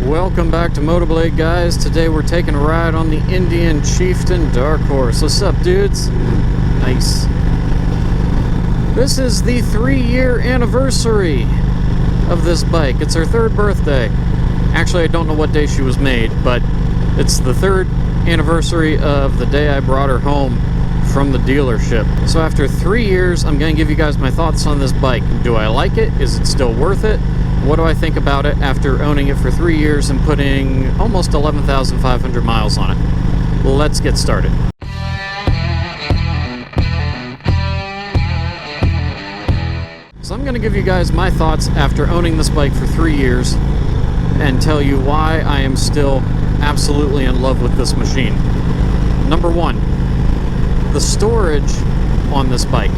Welcome back to MOTOBLADE, guys. Today we're taking a ride on the Indian Chieftain Dark Horse. What's up, dudes? Nice. This is the 3-year anniversary of this bike. It's her 3rd birthday. Actually, I don't know what day she was made, but it's the 3rd anniversary of the day I brought her home from the dealership. So after 3 years, I'm going to give you guys my thoughts on this bike. Do I like it? Is it still worth it? What do I think about it after owning it for 3 years and putting almost 11,500 miles on it? Well, let's get started. So I'm going to give you guys my thoughts after owning this bike for 3 years and tell you why I am still absolutely in love with this machine. Number one, the storage on this bike.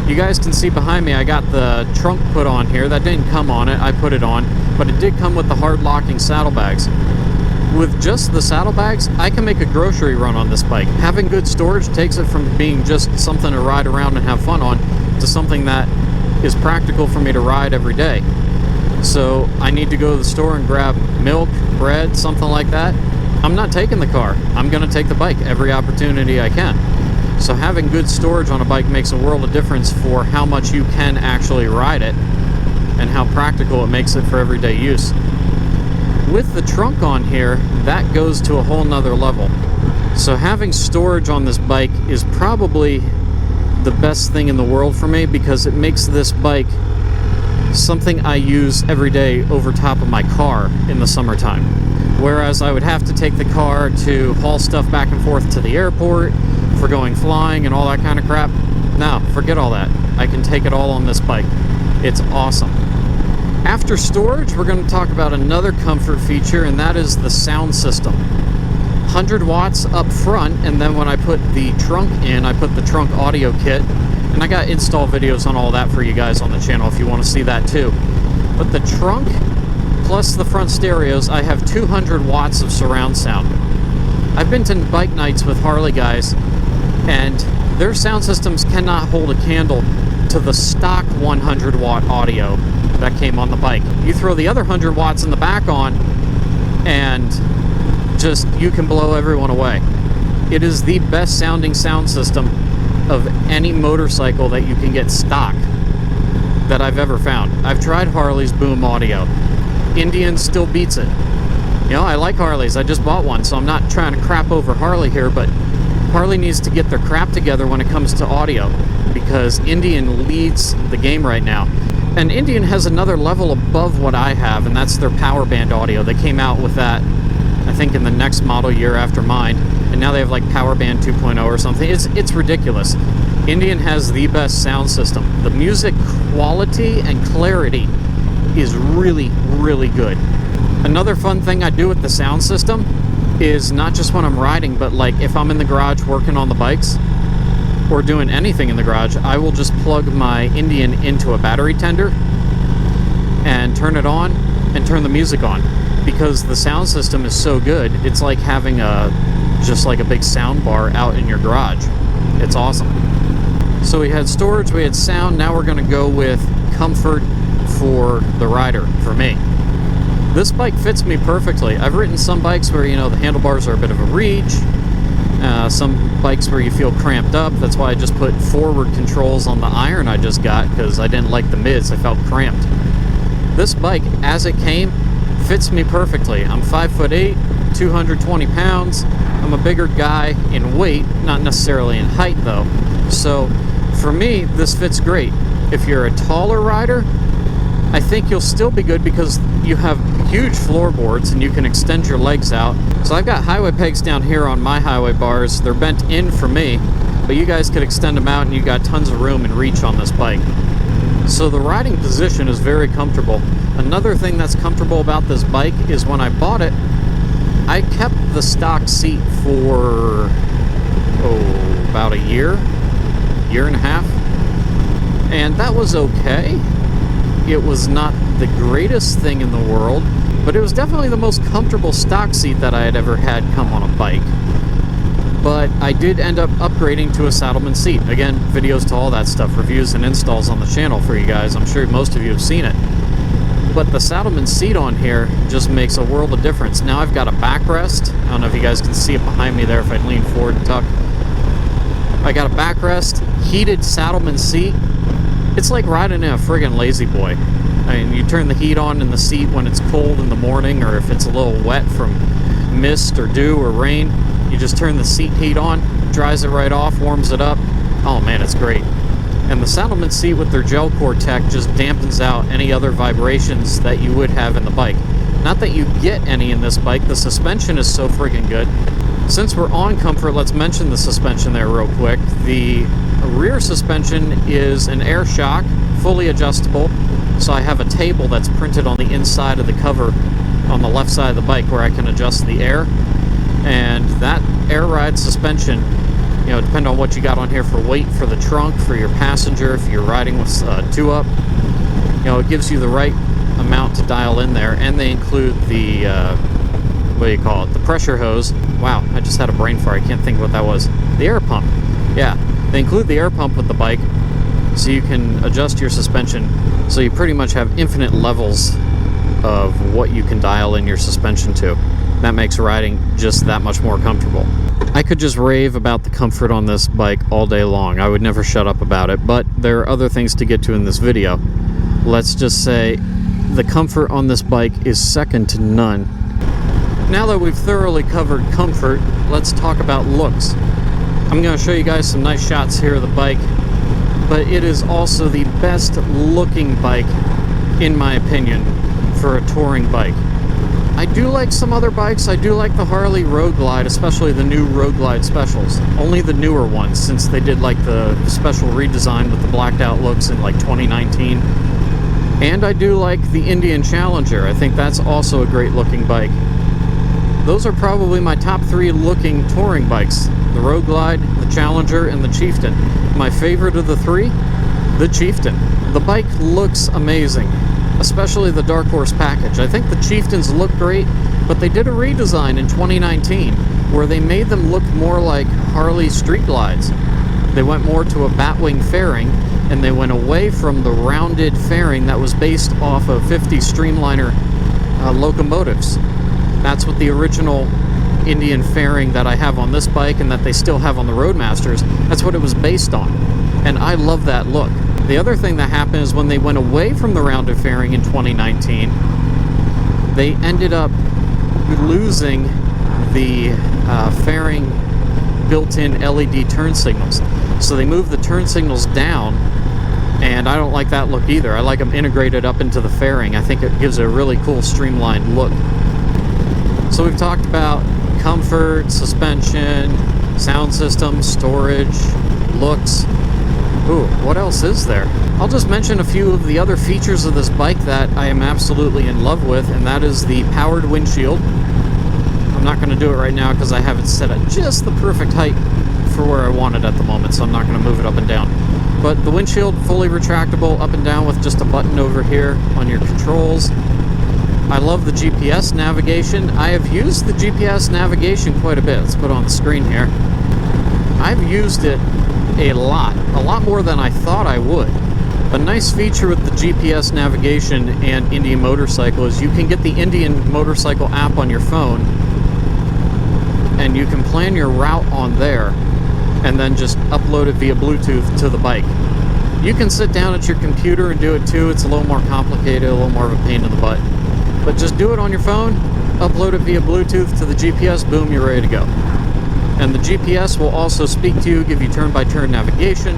You guys can see behind me I got the trunk put on here. That didn't come on it, I put it on, but it did come with the hard locking saddlebags. With just the saddlebags, I can make a grocery run on this bike. Having good storage takes it from being just something to ride around and have fun on to something that is practical for me to ride every day. So I need to go to the store and grab milk, bread, something like that. I'm not taking the car. I'm going to take the bike every opportunity I can. So having good storage on a bike makes a world of difference for how much you can actually ride it and how practical it makes it for everyday use. With the trunk on here, that goes to a whole nother level. So having storage on this bike is probably the best thing in the world for me because it makes this bike something I use every day over top of my car in the summertime. Whereas I would have to take the car to haul stuff back and forth to the airport for going flying and all that kind of crap. No, forget all that. I can take it all on this bike. It's awesome. After storage, we're going to talk about another comfort feature, and that is the sound system. 100 watts up front, and then when I put the trunk in, I put the trunk audio kit, and I got install videos on all that for you guys on the channel if you want to see that too. But the trunk plus the front stereos, I have 200 watts of surround sound. I've been to bike nights with Harley guys, and their sound systems cannot hold a candle to the stock 100 watt audio that came on the bike. You throw the other 100 watts in the back on, and just, you can blow everyone away. It is the best sounding sound system of any motorcycle that you can get stock that I've ever found. I've tried Harley's boom audio. Indian still beats it. You know, I like Harleys. I just bought one, so I'm not trying to crap over Harley here, but Harley needs to get their crap together when it comes to audio because Indian leads the game right now. And Indian has another level above what I have, and that's their power band audio. They came out with that, I think, in the next model year after mine, and now they have like power band 2.0 or something. It's ridiculous. Indian has the best sound system. The music quality and clarity is really, really good. Another fun thing I do with the sound system is not just when I'm riding, but like if I'm in the garage working on the bikes or doing anything in the garage, I will just plug my Indian into a battery tender and turn it on and turn the music on because the sound system is so good. It's like having just like a big sound bar out in your garage. It's awesome. So we had storage, we had sound, now we're going to go with comfort for the rider, for me. This bike fits me perfectly. I've ridden some bikes where, you know, the handlebars are a bit of a reach. Some bikes where you feel cramped up. That's why I just put forward controls on the Iron I just got because I didn't like the mids. I felt cramped. This bike, as it came, fits me perfectly. I'm 5'8", 220 pounds. I'm a bigger guy in weight, not necessarily in height though. So for me, this fits great. If you're a taller rider, I think you'll still be good because you have huge floorboards and you can extend your legs out. So I've got highway pegs down here on my highway bars. They're bent in for me, but you guys could extend them out and you got tons of room and reach on this bike. So the riding position is very comfortable. Another thing that's comfortable about this bike is when I bought it, I kept the stock seat for, about a year and a half. And that was okay. It was not the greatest thing in the world, but it was definitely the most comfortable stock seat that I had ever had come on a bike. But I did end up upgrading to a Saddleman seat. Again, videos to all that stuff, reviews and installs on the channel for you guys. I'm sure most of you have seen it. But the Saddleman seat on here just makes a world of difference. Now I've got a backrest. I don't know if you guys can see it behind me there if I lean forward and tuck. I got a backrest, heated Saddleman seat. It's like riding in a friggin' Lazy Boy. I mean, you turn the heat on in the seat when it's cold in the morning, or if it's a little wet from mist or dew or rain. You just turn the seat heat on, dries it right off, warms it up. Oh man, it's great. And the Saddleman seat with their gel core tech just dampens out any other vibrations that you would have in the bike. Not that you get any in this bike, the suspension is so friggin' good. Since we're on comfort, let's mention the suspension there real quick. The rear suspension is an air shock, fully adjustable. So I have a table that's printed on the inside of the cover on the left side of the bike where I can adjust the air. And that air ride suspension, you know, depending on what you got on here for weight for the trunk, for your passenger, if you're riding with two up, you know, it gives you the right amount to dial in there. And they include the, what do you call it, the pressure hose. Wow, I just had a brain fart. I can't think what that was. The air pump. Yeah, they include the air pump with the bike, so you can adjust your suspension. So you pretty much have infinite levels of what you can dial in your suspension to. That makes riding just that much more comfortable. I could just rave about the comfort on this bike all day long. I would never shut up about it, but there are other things to get to in this video. Let's just say the comfort on this bike is second to none. Now that we've thoroughly covered comfort, let's talk about looks. I'm going to show you guys some nice shots here of the bike, but it is also the best looking bike, in my opinion, for a touring bike. I do like some other bikes. I do like the Harley Road Glide, especially the new Road Glide specials. Only the newer ones, since they did like the special redesign with the blacked out looks in like 2019. And I do like the Indian Challenger. I think that's also a great looking bike. Those are probably my top three looking touring bikes. The Road Glide, the Challenger, and the Chieftain. My favorite of the three, the Chieftain. The bike looks amazing, especially the Dark Horse package. I think the Chieftains look great, but they did a redesign in 2019 where they made them look more like Harley Street Glides. They went more to a batwing fairing, and they went away from the rounded fairing that was based off of 50 Streamliner locomotives. That's what the original Indian fairing that I have on this bike and that they still have on the Roadmasters, that's what it was based on. And I love that look. The other thing that happened is when they went away from the rounded fairing in 2019, they ended up losing the fairing built-in LED turn signals. So they moved the turn signals down, and I don't like that look either. I like them integrated up into the fairing. I think it gives a really cool streamlined look. So we've talked about comfort, suspension, sound system, storage, looks. Ooh, what else is there? I'll just mention a few of the other features of this bike that I am absolutely in love with, and that is the powered windshield. I'm not going to do it right now because I have it set at just the perfect height for where I want it at the moment, so I'm not going to move it up and down. But the windshield, fully retractable up and down with just a button over here on your controls. I love the GPS navigation. I have used the GPS navigation quite a bit. Let's put it on the screen here. I've used it a lot more than I thought I would. A nice feature with the GPS navigation and Indian Motorcycle is you can get the Indian Motorcycle app on your phone, and you can plan your route on there and then just upload it via Bluetooth to the bike. You can sit down at your computer and do it too. It's a little more complicated, a little more of a pain in the butt. But just do it on your phone, upload it via Bluetooth to the GPS, boom, you're ready to go. And the GPS will also speak to you, give you turn-by-turn navigation.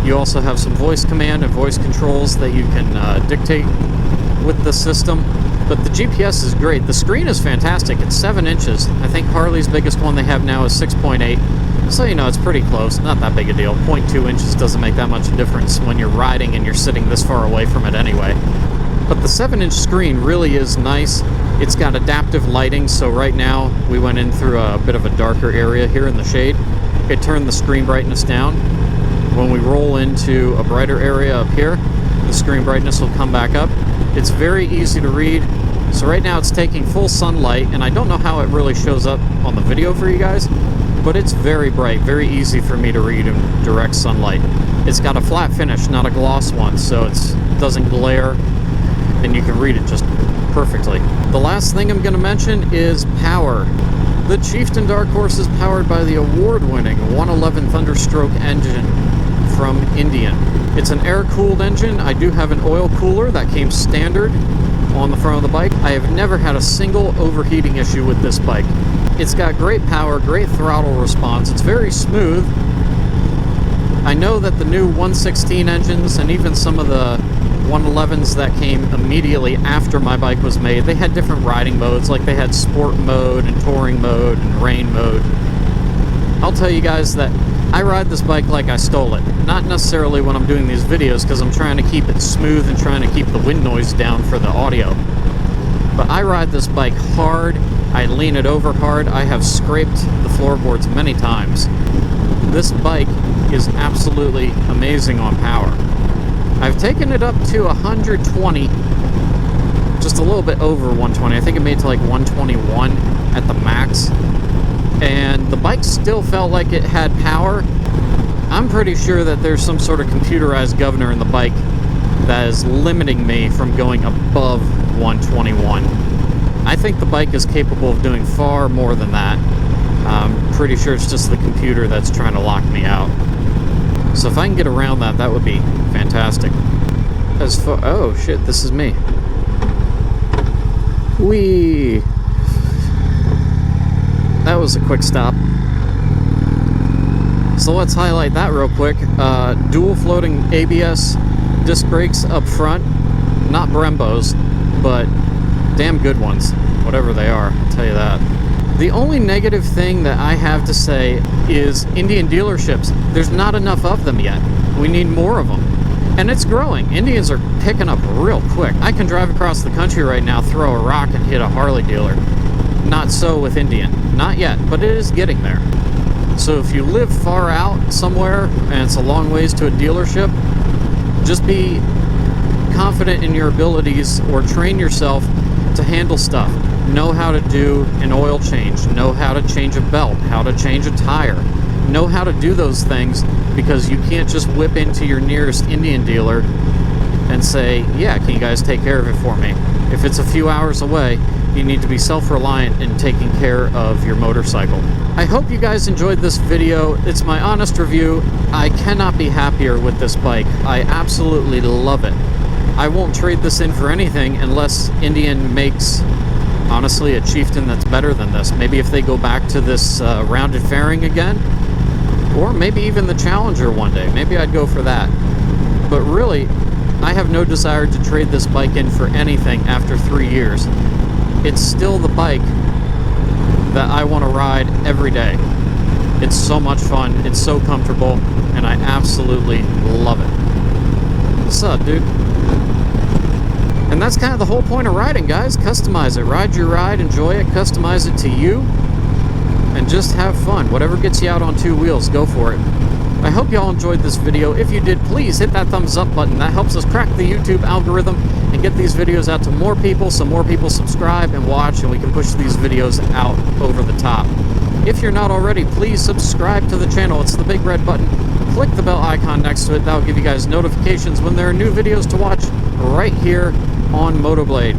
You also have some voice command and voice controls that you can dictate with the system. But the GPS is great. The screen is fantastic. It's 7 inches. I think Harley's biggest one they have now is 6.8. So, you know, it's pretty close. Not that big a deal. 0.2 inches doesn't make that much difference when you're riding and you're sitting this far away from it anyway. But the 7-inch screen really is nice. It's got adaptive lighting, so right now we went in through a bit of a darker area here in the shade. It turned the screen brightness down. When we roll into a brighter area up here, the screen brightness will come back up. It's very easy to read. So right now it's taking full sunlight, and I don't know how it really shows up on the video for you guys, but it's very bright, very easy for me to read in direct sunlight. It's got a flat finish, not a gloss one, so it doesn't glare. and you can read it just perfectly. The last thing I'm going to mention is power. The Chieftain Dark Horse is powered by the award-winning 111 Thunderstroke engine from Indian. It's an air-cooled engine. I do have an oil cooler that came standard on the front of the bike. I have never had a single overheating issue with this bike. It's got great power, great throttle response. It's very smooth. I know that the new 116 engines and even some of the 111s that came immediately after my bike was made, they had different riding modes, like they had sport mode and touring mode and rain mode. I'll tell you guys that I ride this bike like I stole it. Not necessarily when I'm doing these videos, because I'm trying to keep it smooth and trying to keep the wind noise down for the audio. But I ride this bike hard, I lean it over hard, I have scraped the floorboards many times. This bike is absolutely amazing on power. I've taken it up to 120, just a little bit over 120. I think it made to like 121 at the max. And the bike still felt like it had power. I'm pretty sure that there's some sort of computerized governor in the bike that is limiting me from going above 121. I think the bike is capable of doing far more than that. I'm pretty sure it's just the computer that's trying to lock me out. So if I can get around that, that would be fantastic. As far... oh shit, this is me. Whee! That was a quick stop. So let's highlight that real quick. Dual floating ABS disc brakes up front. Not Brembos, but damn good ones. Whatever they are, I'll tell you that. The only negative thing that I have to say is Indian dealerships. There's not enough of them yet. We need more of them. And it's growing. Indians are picking up real quick. I can drive across the country right now, throw a rock, and hit a Harley dealer. Not so with Indian. Not yet, but it is getting there. So if you live far out somewhere and it's a long ways to a dealership, just be confident in your abilities or train yourself to handle stuff. Know how to do an oil change, know how to change a belt, how to change a tire. Know how to do those things, because you can't just whip into your nearest Indian dealer and say, yeah, can you guys take care of it for me? If it's a few hours away, you need to be self-reliant in taking care of your motorcycle. I hope you guys enjoyed this video. It's my honest review. I cannot be happier with this bike. I absolutely love it. I won't trade this in for anything unless Indian makes, honestly, a Chieftain that's better than this. Maybe if they go back to this rounded fairing again, or maybe even the Challenger one day. Maybe I'd go for that. But really, I have no desire to trade this bike in for anything after 3 years. It's still the bike that I want to ride every day. It's so much fun, it's so comfortable, and I absolutely love it. What's up, dude? And that's kind of the whole point of riding, guys. Customize it. Ride your ride, enjoy it, customize it to you, and just have fun. Whatever gets you out on two wheels, go for it. I hope y'all enjoyed this video. If you did, please hit that thumbs up button. That helps us crack the YouTube algorithm and get these videos out to more people, so more people subscribe and watch, and we can push these videos out over the top. If you're not already, please subscribe to the channel. It's the big red button. Click the bell icon next to it. That'll give you guys notifications when there are new videos to watch right here on MOTOBLADE.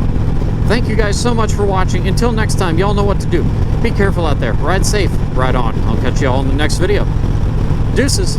Thank you guys so much for watching. Until next time, y'all know what to do. Be careful out there. Ride safe. Ride on. I'll catch y'all in the next video. Deuces.